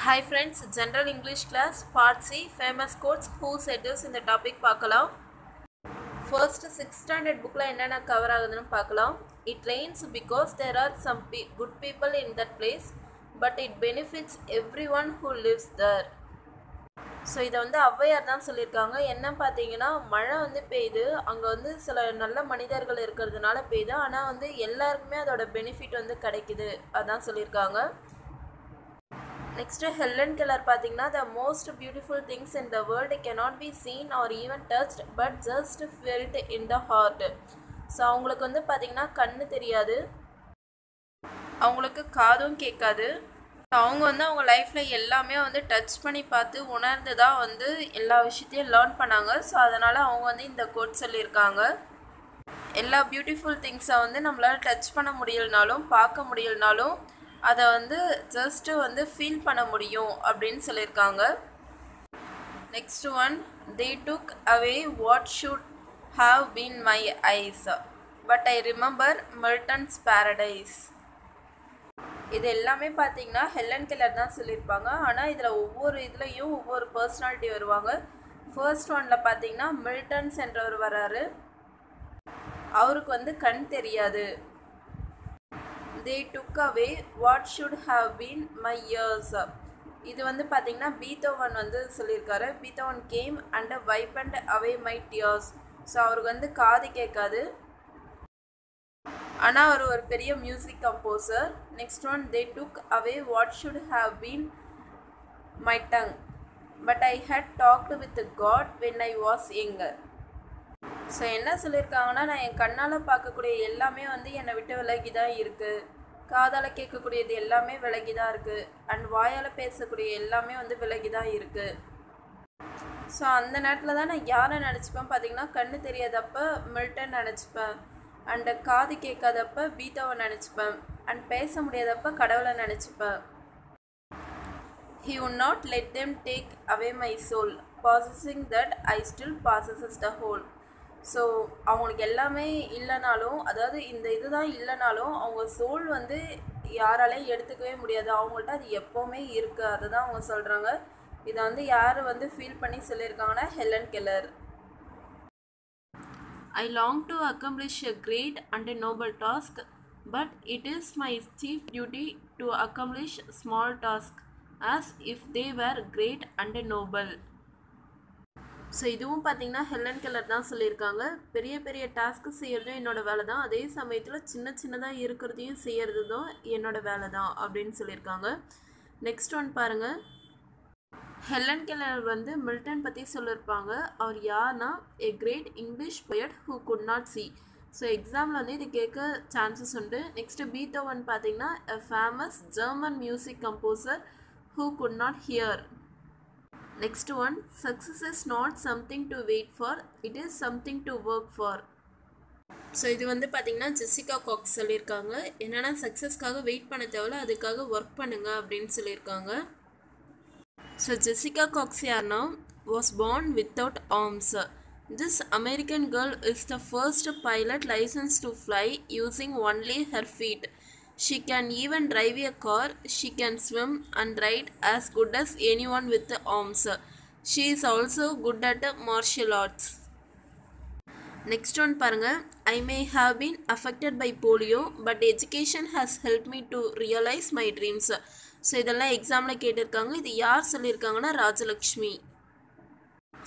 Hi friends, General English class Part C famous quotes who said this in the topic பார்க்கலாம். First 6th standard bookல என்னென்ன cover ஆகுதுன்னு பார்க்கலாம். It rains because there are some good people in that place but it benefits everyone who lives there. So இதை வந்து ஔவையார் தான் சொல்லியிருக்காங்க. என்ன பார்த்தீங்கன்னா, மழை வந்து பெய்யுது, அங்கே வந்து சில நல்ல மனிதர்கள் இருக்கிறதுனால பெய்யுது, ஆனால் வந்து எல்லாருக்குமே அதோட பெனிஃபிட் வந்து கிடைக்குது, அதான் சொல்லியிருக்காங்க. Next, Helen Keller பார்த்தீங்கன்னா, the most beautiful things in the world cannot be seen or even touched but just felt in the heart. So அவங்களுக்கு வந்து பார்த்தீங்கன்னா கண்ணு தெரியாது, அவங்களுக்கு காதும் கேட்காது. அவங்க வந்து அவங்க லைஃப்பில் எல்லாமே வந்து டச் பண்ணி பார்த்து உணர்ந்து தான் வந்து எல்லா விஷயத்தையும் லேர்ன் பண்ணாங்க. ஸோ அதனால் அவங்க வந்து இந்த கோட் சொல்லியிருக்காங்க. எல்லா பியூட்டிஃபுல் திங்ஸை வந்து நம்மளால் டச் பண்ண முடியலனாலும் பார்க்க முடியலனாலும் அதை வந்து ஜஸ்ட்டு வந்து ஃபீல் பண்ண முடியும் அப்படின்னு சொல்லியிருக்காங்க. Next one, they took away what should have been my eyes but I remember Milton's paradise. இது எல்லாமே பார்த்தீங்கன்னா ஹெலன் கெல்லர் தான் சொல்லியிருப்பாங்க. ஆனால் இதில் ஒவ்வொரு இதுலேயும் ஒவ்வொரு பர்சனாலிட்டி வருவாங்க. ஃபர்ஸ்ட் ஒனில் பார்த்தீங்கன்னா மில்டன்ஸ் என்றவர் வராரு. அவருக்கு வந்து கண் தெரியாது. They took away what should have been my ears. இது வந்து பார்த்தீங்கன்னா பீத்தோவன் வந்து சொல்லியிருக்காரு. Beethoven game and wiped away my tears. So அவருக்கு வந்து காது கேட்காது, ஆனால் அவர் ஒரு பெரிய music composer. Next one, they took away what should have been my tongue but I had talked with God when I was younger. So என்ன சொல்லியிருக்காங்கன்னா, நான் என் கண்ணால் பார்க்கக்கூடிய எல்லாமே வந்து என்னை விட்டு விலகி தான் இருக்குது, காதால் கேட்கக்கூடியது எல்லாமே விலகி தான் இருக்குது, அண்ட் வாயால் பேசக்கூடிய எல்லாமே வந்து விலகி தான் இருக்குது. ஸோ அந்த நேரத்தில் தான் நான் யாரை நினச்சிப்பேன் பார்த்தீங்கன்னா, கண்ணு தெரியாதப்போ மில்டன் நினச்சிப்பேன், அண்ட் காது கேட்காதப்ப பீத்தோவை நினச்சிப்பேன், அண்ட் பேச முடியாதப்ப கடவுளை நினச்சிப்பேன். He would not let them take away my soul, possessing that I still possesses the whole. So அவங்களுக்கு எல்லாமே இல்லைனாலும், அதாவது இந்த இதுதான் இல்லைனாலும் அவங்க சோல் வந்து யாராலையும் எடுத்துக்கவே முடியாது, அவங்கள்ட்ட அது எப்போவுமே இருக்குது, அதை தான் அவங்க சொல்கிறாங்க. இதை வந்து யார் வந்து ஃபீல் பண்ணி சொல்லியிருக்காங்கன்னா Helen Keller. I long to accomplish a great and a noble task, but it is my chief duty to accomplish small tasks as if they were great and noble. So இதுவும் பார்த்தீங்கன்னா Helen Keller தான் சொல்லியிருக்காங்க. பெரிய பெரிய task செய்கிறதும் என்னோடய வேலை தான், அதே சமயத்தில் சின்ன சின்னதாக இருக்கிறதையும் செய்கிறது தான் என்னோடய வேலை தான் அப்படின்னு சொல்லியிருக்காங்க. நெக்ஸ்ட் ஒன் பாருங்கள். ஹெலன் கெல்லர் வந்து மில்டன் பற்றி சொல்லியிருப்பாங்க. அவர் யார்னா, a great English poet who could not see. So எக்ஸாமில் வந்து இது கேட்க சான்சஸ் உண்டு. நெக்ஸ்ட்டு பீத்தோவன் பார்த்தீங்கன்னா a famous German music composer who could not hear. Next one, success is not something to wait for, it is something to work for. So இது வந்து பார்த்தீங்கன்னா Jessica Cox சொல்லியிருக்காங்க. என்னென்னா, சக்ஸஸ்க்காக வெயிட் பண்ண தேவையில்ல, அதுக்காக ஒர்க் பண்ணுங்க அப்படின்னு சொல்லியிருக்காங்க. ஸோ ஜெசிகா காக்ஸ் யார்னா, was born without arms. This American girl is the first pilot licensed to fly using only her feet. She can even drive a car, she can swim and ride as good as anyone with arms. She is also good at martial arts. Next one பாருங்க. I may have been affected by polio but education has helped me to realize my dreams. So இதெல்லாம் எக்ஸாமில் கேட்டிருக்காங்க. இது யார் சொல்லியிருக்காங்கன்னா Rajalakshmi.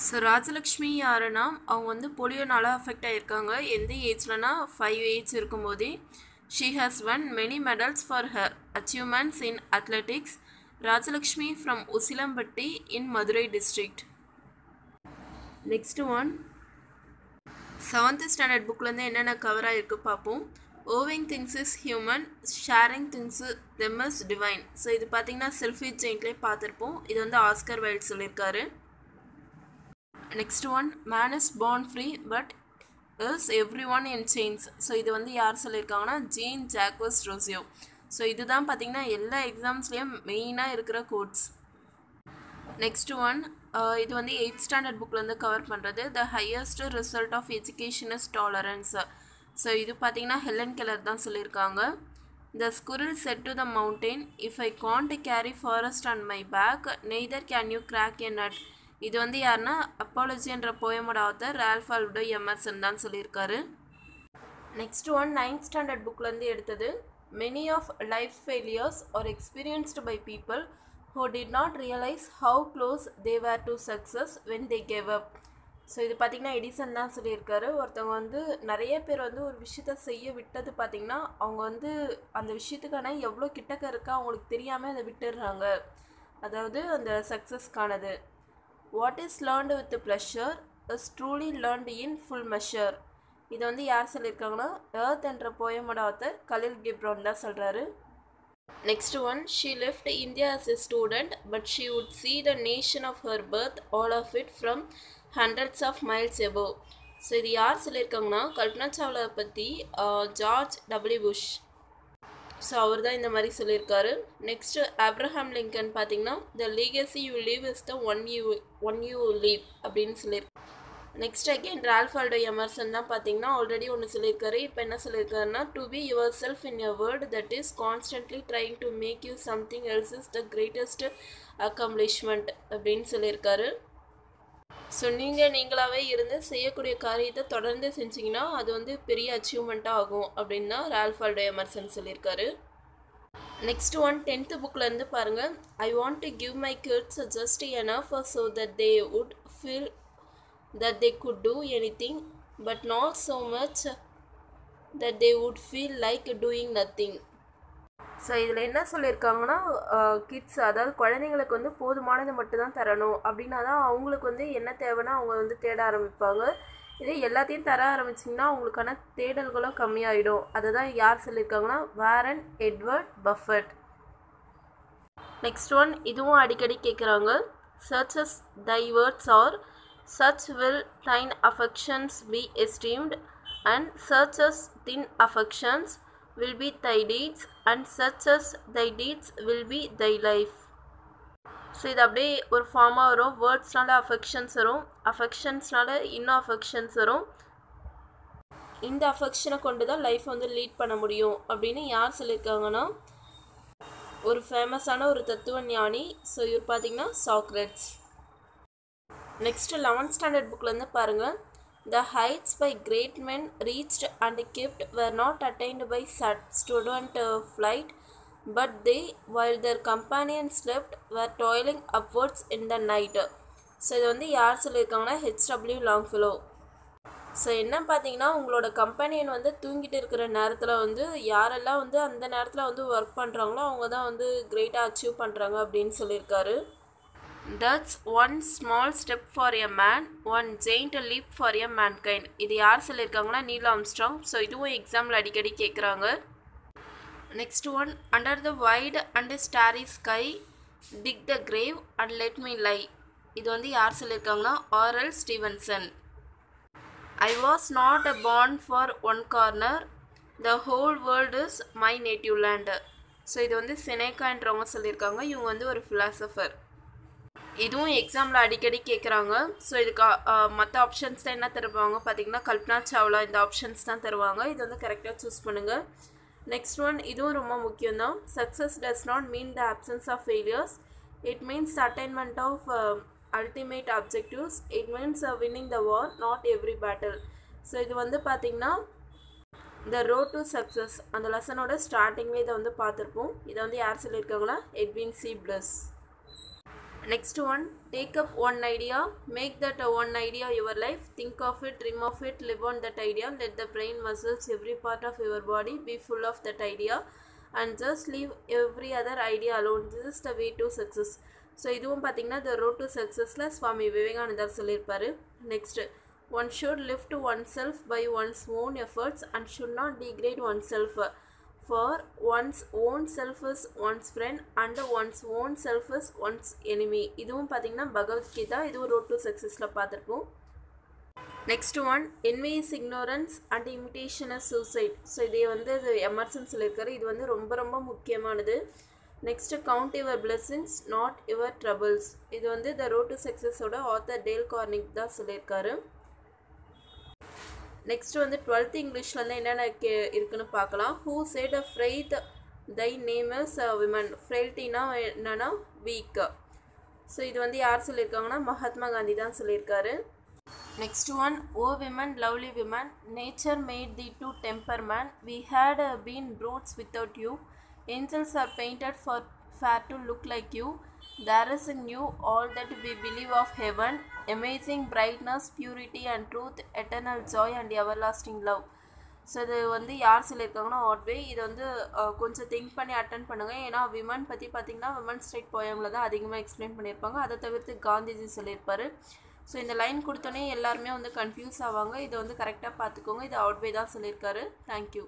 So Rajalakshmi யாருன்னா, அவங்க வந்து போலியோனால அஃபெக்ட் ஆகியிருக்காங்க. எந்த ஏஜ்லனா 5 ஏஜ் இருக்கும்போதே. She has won many medals for her achievements in athletics. Rajalakshmi from Usilambatti in Madurai district. Next one, 7th standard bookலேருந்து என்னென்ன கவர் ஆகிருக்கு பார்ப்போம். Owing things is human, sharing things them is divine. So இது பார்த்தீங்கன்னா selfie ஜெயின்ட்லேயே பார்த்துருப்போம். இது வந்து Oscar wild சொல்லியிருக்காரு. Next one, man is born free but is everyone in chains. So இது வந்து யார் சொல்லியிருக்காங்கன்னா ஜீன் ஜாக்வஸ் ரோசியோ. ஸோ இதுதான் பார்த்தீங்கன்னா எல்லா எக்ஸாம்ஸ்லேயும் மெயினாக இருக்கிற கோட்ஸ். நெக்ஸ்ட் ஒன், இது வந்து 8th ஸ்டாண்டர்ட் புக்லேருந்து கவர் பண்ணுறது. The highest result of education is tolerance. So இது பார்த்தீங்கன்னா ஹெலன் கெல்லர் தான் சொல்லியிருக்காங்க. The squirrel said to the mountain, if I can't carry forest on my back, neither can you crack a nut. இது வந்து யாருன்னா அப்பாலஜின்ற போயமோட ஆத்தர் ரால்ஃப் வால்டோ எமர்சன் தான் சொல்லியிருக்காரு. நெக்ஸ்ட் ஒன் 9th ஸ்டாண்டர்ட் புக்லேருந்து எடுத்தது. Many of life failures are experienced by people who did not realize how close they were to success when they gave up. So இது பார்த்திங்கன்னா Edison தான் சொல்லியிருக்காரு. ஒருத்தவங்க வந்து நிறைய பேர் வந்து ஒரு விஷயத்த செய்ய விட்டது பார்த்திங்கன்னா அவங்க வந்து அந்த விஷயத்துக்கான எவ்வளோ கிட்டக்க இருக்கா அவங்களுக்கு தெரியாமல் அதை விட்டுடுறாங்க. அதாவது அந்த சக்ஸஸ்க்கானது. What is learned with pleasure is truly learned in full measure. இதை வந்து யார் சொல்லியிருக்காங்கன்னா எர்த் என்ற போயமோட ஆத்தர் கலில் கிப்ரான் தான் சொல்கிறாரு. Next one, she left India as a student, but she would see the nation of her birth, all of it from hundreds of miles above. So இது யார் சொல்லியிருக்காங்கன்னா கல்பனா சாவ்லா பற்றி ஜார்ஜ் டபிள்யூ புஷ். ஸோ அவர் தான் இந்த மாதிரி சொல்லியிருக்காரு. நெக்ஸ்ட்டு ஆப்ரஹாம் லிங்கன் பார்த்தீங்கன்னா the legacy you leave is the one you leave அப்படின்னு சொல்லியிருக்காரு. Next again Ralph Waldo Emerson தான் பார்த்தீங்கன்னா ஆல்ரெடி ஒன்று சொல்லியிருக்காரு. இப்போ என்ன சொல்லியிருக்காருன்னா to be yourself in your world that is constantly trying to make you something else is the greatest accomplishment அப்படின்னு சொல்லியிருக்காரு. ஸோ நீங்களாகவே இருந்து செய்யக்கூடிய காரியத்தை தொடர்ந்து செஞ்சிங்கன்னா அது வந்து பெரிய அச்சீவ்மெண்ட்டாக ஆகும் அப்படின்னு தான் ரால்ஃப் வால்டோ எமர்சன் சொல்லியிருக்காரு. நெக்ஸ்ட் ஒன் 10th புக்லேருந்து பாருங்கள். I want to give my kids just enough so that they would feel that they could do anything, but not so much that they would feel like doing nothing. So இதில் என்ன சொல்லியிருக்காங்கன்னா kids அதாவது குழந்தைங்களுக்கு வந்து போதுமானது மட்டும்தான் தரணும். அப்படின்னா தான் அவங்களுக்கு வந்து என்ன தேவைன்னா அவங்க வந்து தேட ஆரம்பிப்பாங்க. இதே எல்லாத்தையும் தர ஆரம்பிச்சிங்கன்னா அவங்களுக்கான தேடல்களும் கம்மியாயிடும். அதை தான் யார் சொல்லியிருக்காங்கன்னா Warren Edward Buffett. Next one இதுவும் அடிக்கடி கேட்குறாங்க. சர்ச்சஸ் thy words are such will thine affections be esteemed, and such as thin affections will be thy deeds, and such as thy deeds will be thy life. So இது அப்படியே ஒரு ஃபார்மாக வரும். வேர்ட்ஸ்னால affections வரும், அஃபெக்ஷன்ஸ்னால இன்னும் அஃபெக்ஷன்ஸ் வரும். இந்த அஃபெக்ஷனை கொண்டு தான் லைஃப் வந்து லீட் பண்ண முடியும் அப்படின்னு யார் சொல்லியிருக்காங்கன்னா ஒரு ஃபேமஸான ஒரு தத்துவ ஞானி. ஸோ இவர் பார்த்தீங்கன்னா சாக்ரட்ஸ். நெக்ஸ்ட் 11th ஸ்டாண்டர்ட் புக்லேருந்து பாருங்கள். The heights by great men reached and kept were not attained by sudden flight, but they while their companion slept were toiling upwards in the night. So இது வந்து யார் சொல்லியிருக்காங்கன்னா HW லாங்ஃபெலோ. So என்ன பார்த்தீங்கன்னா உங்களோட companion வந்து தூங்கிட்டு இருக்கிற நேரத்தில் வந்து யாரெல்லாம் வந்து அந்த நேரத்தில் வந்து ஒர்க் பண்ணுறாங்களோ அவங்க தான் வந்து கிரேட்டாக அச்சீவ் பண்ணுறாங்க அப்படின்னு சொல்லியிருக்காரு. That's one small step for a man, one giant leap for a mankind. இது யார் சொல்லியிருக்காங்கன்னா நீல் ஆம்ஸ்ட்ராங். ஸோ இதுவும் எக்ஸாம்பிள் அடிக்கடி கேட்குறாங்க. Next one under the wide and starry sky dig the grave and let me lie. இது வந்து யார் சொல்லியிருக்காங்கன்னா RL Stevenson. I was not a born for one corner, the whole world is my native land. So இது வந்து செனேக்கான்றவங்க சொல்லியிருக்காங்க. இவங்க வந்து ஒரு ஃபிலாசபர். இதுவும் எக்ஸாமில் அடிக்கடி கேட்குறாங்க. ஸோ இதுக்கு மற்ற ஆப்ஷன்ஸ் தான் என்ன தருவாங்க பார்த்தீங்கன்னா கல்பனா சாவ்லா இந்த ஆப்ஷன்ஸ் தான் தருவாங்க. இது வந்து கரெக்டாக சூஸ் பண்ணுங்கள். நெக்ஸ்ட் ஒன் இதுவும் ரொம்ப முக்கியம்தான். Success does not mean the absence of failures, it means the attainment of ultimate objectives, it means winning the war, not every battle. So இது வந்து பார்த்திங்கன்னா த ரோட் டு சக்ஸஸ் அந்த லெசனோட ஸ்டார்டிங்லேயே இதை வந்து பார்த்துருப்போம். இதை வந்து யார் சொல்லியிருக்காங்கன்னா Edwin C plus. Next one, take up one idea, make that one idea your life, think of it, dream of it, live on that idea, let the brain muscles every part of your body be full of that idea, and just leave every other idea alone. This is the way to success. So இதுவும் பார்த்தீங்கன்னா the road to successல சுவாமி விவேகானந்தர் சொல்லியிருப்பாரு. Next one should live to oneself by one's own efforts and should not degrade oneself, for one's own self is one's friend and one's own self is one's enemy. இதுவும் பார்த்தீங்கன்னா பகவத்கீதா. இதுவும் road to சக்ஸஸில் பார்த்துருப்போம். Next one envy is ignorance and imitation is suicide. So இதை வந்து Emerson சொல்லியிருக்காரு. இது வந்து ரொம்ப ரொம்ப முக்கியமானது. Next count your blessings not your troubles. இது வந்து த ரோட் டு சக்ஸஸோட ஆத்தர் டேல் கார்னிக் தான் சொல்லியிருக்காரு. நெக்ஸ்ட் வந்து 12th இங்கிலீஷில் வந்து என்னென்ன இருக்குன்னு பார்க்கலாம். Who said a frailty thy name is women. ஃப்ரெயில்ட்டினா என்னன்னா வீக். ஸோ இது வந்து யார் சொல்லியிருக்காங்கன்னா மகாத்மா காந்தி தான் சொல்லியிருக்காரு. Next one, O women, lovely women, nature made thee to temper man. We had been brutes without you. Angels are painted for fair to look like you. There is in you all that we believe of heaven, amazing brightness, purity and truth, eternal joy and everlasting love. So இது வந்து யார் சொல்லியிருக்காங்கன்னா Otway. இது வந்து கொஞ்சம் think பண்ணி attend பண்ணுங்கள். ஏன்னா விமன் பற்றி பார்த்திங்கன்னா விமன் ஸ்ட்ரைட் போயமில் தான் அதிகமாக எக்ஸ்பிளைன் பண்ணியிருப்பாங்க. அதை தவிர்த்து காந்திஜி சொல்லியிருப்பார். ஸோ இந்த லைன் கொடுத்தோன்னே எல்லாருமே வந்து கன்ஃபியூஸ் ஆவாங்க. இதை வந்து கரெக்டாக பார்த்துக்கோங்க. இது ஆட்வே தான் சொல்லியிருக்காரு. தேங்க்யூ.